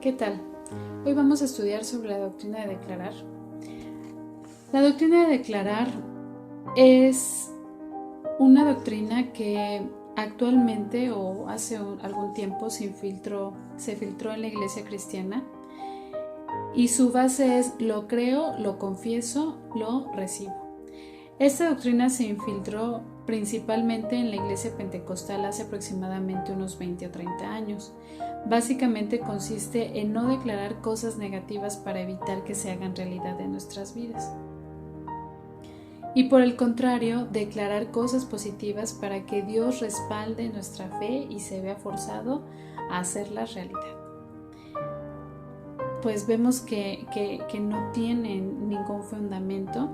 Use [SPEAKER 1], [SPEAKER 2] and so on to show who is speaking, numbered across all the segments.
[SPEAKER 1] ¿Qué tal? Hoy vamos a estudiar sobre la doctrina de declarar. La doctrina de declarar es una doctrina que actualmente o hace algún tiempo se filtró en la iglesia cristiana y su base es lo creo, lo confieso, lo recibo. Esta doctrina se infiltró principalmente en la iglesia pentecostal hace aproximadamente unos 20 o 30 años. Básicamente consiste en no declarar cosas negativas para evitar que se hagan realidad en nuestras vidas. Y por el contrario, declarar cosas positivas para que Dios respalde nuestra fe y se vea forzado a hacerlas realidad. Pues vemos que no tienen ningún fundamento.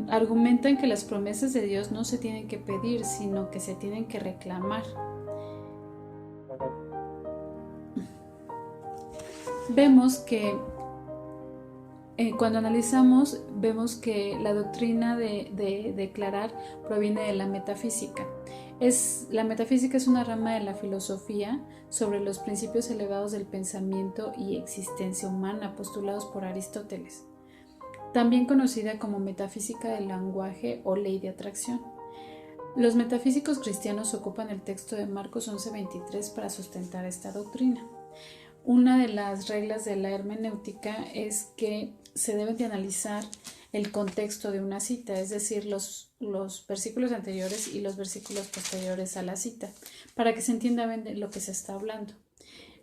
[SPEAKER 1] Argumentan que las promesas de Dios no se tienen que pedir, sino que se tienen que reclamar. Vemos que cuando analizamos, vemos que la doctrina de declarar proviene de la metafísica. La metafísica es una rama de la filosofía sobre los principios elevados del pensamiento y existencia humana postulados por Aristóteles, también conocida como metafísica del lenguaje o ley de atracción. Los metafísicos cristianos ocupan el texto de Marcos 11:23 para sustentar esta doctrina. Una de las reglas de la hermenéutica es que se debe de analizar el contexto de una cita, es decir, los versículos anteriores y los versículos posteriores a la cita, para que se entienda bien de lo que se está hablando.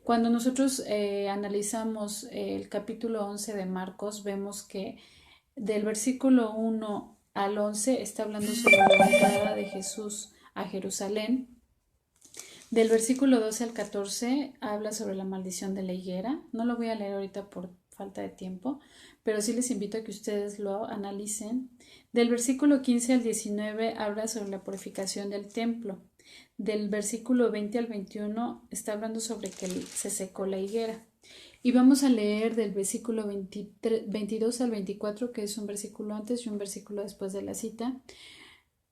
[SPEAKER 1] Cuando nosotros analizamos el capítulo 11 de Marcos, vemos que del versículo 1 al 11 está hablando sobre la entrada de Jesús a Jerusalén. Del versículo 12 al 14 habla sobre la maldición de la higuera. No lo voy a leer ahorita por falta de tiempo, pero sí les invito a que ustedes lo analicen. Del versículo 15 al 19 habla sobre la purificación del templo. Del versículo 20 al 21 está hablando sobre que se secó la higuera. Y vamos a leer del versículo 22 al 24, que es un versículo antes y un versículo después de la cita.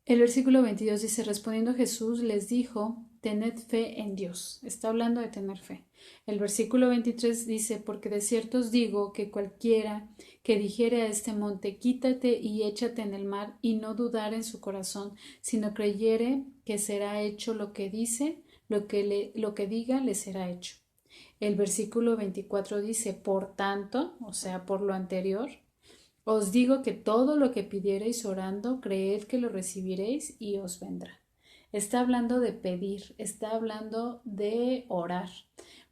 [SPEAKER 1] El versículo 22 dice: respondiendo Jesús les dijo: tened fe en Dios. Está hablando de tener fe. El versículo 23 dice: porque de cierto os digo que cualquiera que dijere a este monte: quítate y échate en el mar, y no dudare en su corazón, sino creyere que será hecho lo que dice, lo que diga le será hecho. El versículo 24 dice: por tanto, o sea, por lo anterior, os digo que todo lo que pidiereis orando, creed que lo recibiréis y os vendrá. Está hablando de pedir, está hablando de orar.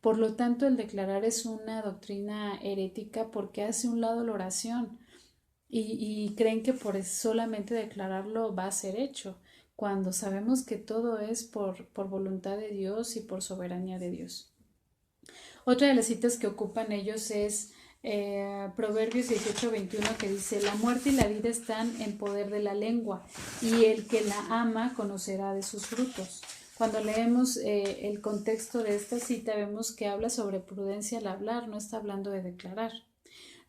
[SPEAKER 1] Por lo tanto, el declarar es una doctrina herética porque hace un lado la oración y creen que por solamente declararlo va a ser hecho, cuando sabemos que todo es por voluntad de Dios y por soberanía de Dios. Otra de las citas que ocupan ellos es Proverbios 18:21, que dice: la muerte y la vida están en poder de la lengua, y el que la ama conocerá de sus frutos. Cuando leemos el contexto de esta cita, vemos que habla sobre prudencia al hablar, no está hablando de declarar.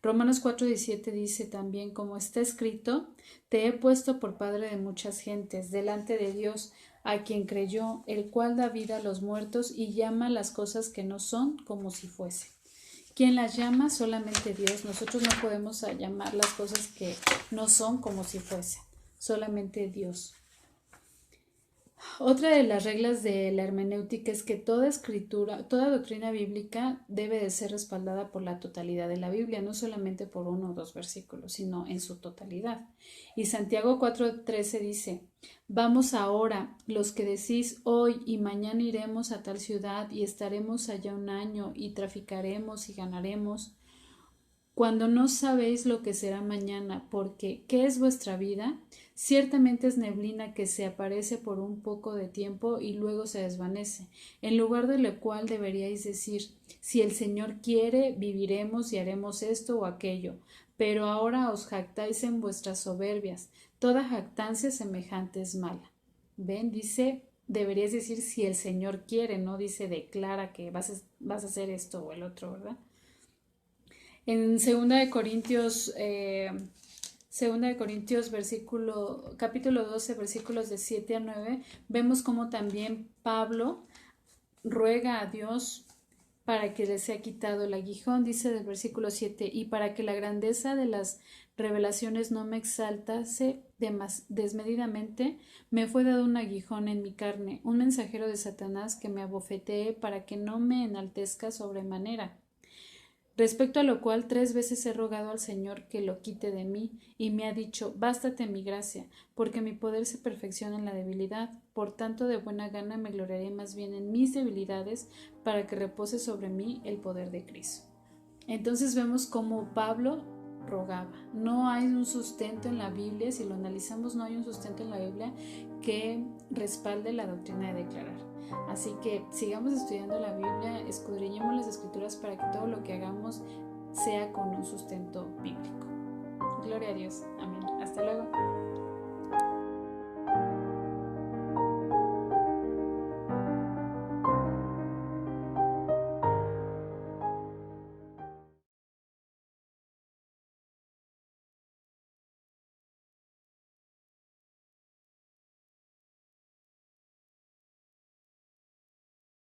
[SPEAKER 1] Romanos 4:17 dice también: como está escrito, te he puesto por padre de muchas gentes, delante de Dios, a quien creyó, el cual da vida a los muertos y llama las cosas que no son como si fuese. ¿Quién las llama? Solamente Dios. Nosotros no podemos llamar las cosas que no son como si fuesen. Solamente Dios. Otra de las reglas de la hermenéutica es que toda escritura, toda doctrina bíblica debe de ser respaldada por la totalidad de la Biblia, no solamente por uno o dos versículos, sino en su totalidad. Y Santiago 4:13 dice: vamos ahora, los que decís hoy y mañana iremos a tal ciudad y estaremos allá un año y traficaremos y ganaremos, cuando no sabéis lo que será mañana, porque ¿qué es vuestra vida? Ciertamente es neblina que se aparece por un poco de tiempo y luego se desvanece, en lugar de lo cual deberíais decir: si el Señor quiere, viviremos y haremos esto o aquello. Pero ahora os jactáis en vuestras soberbias. Toda jactancia semejante es mala. ¿Ven? Dice, deberíais decir si el Señor quiere, no dice declara que vas a hacer esto o el otro, ¿verdad? En 2 de Corintios capítulo 12, versículos de 7 a 9, vemos cómo también Pablo ruega a Dios para que le sea quitado el aguijón, dice del versículo 7, y para que la grandeza de las revelaciones no me exaltase desmedidamente, me fue dado un aguijón en mi carne, un mensajero de Satanás que me abofetee para que no me enaltezca sobremanera. Respecto a lo cual 3 veces he rogado al Señor que lo quite de mí, y me ha dicho, bástate mi gracia, porque mi poder se perfecciona en la debilidad. Por tanto, de buena gana me gloriaré más bien en mis debilidades, para que repose sobre mí el poder de Cristo. Entonces vemos cómo Pablo rogaba. No hay un sustento en la Biblia, si lo analizamos, no hay un sustento en la Biblia que respalde la doctrina de declarar. Así que sigamos estudiando la Biblia, escudriñemos las escrituras para que todo lo que hagamos sea con un sustento bíblico. Gloria a Dios. Amén. Hasta luego.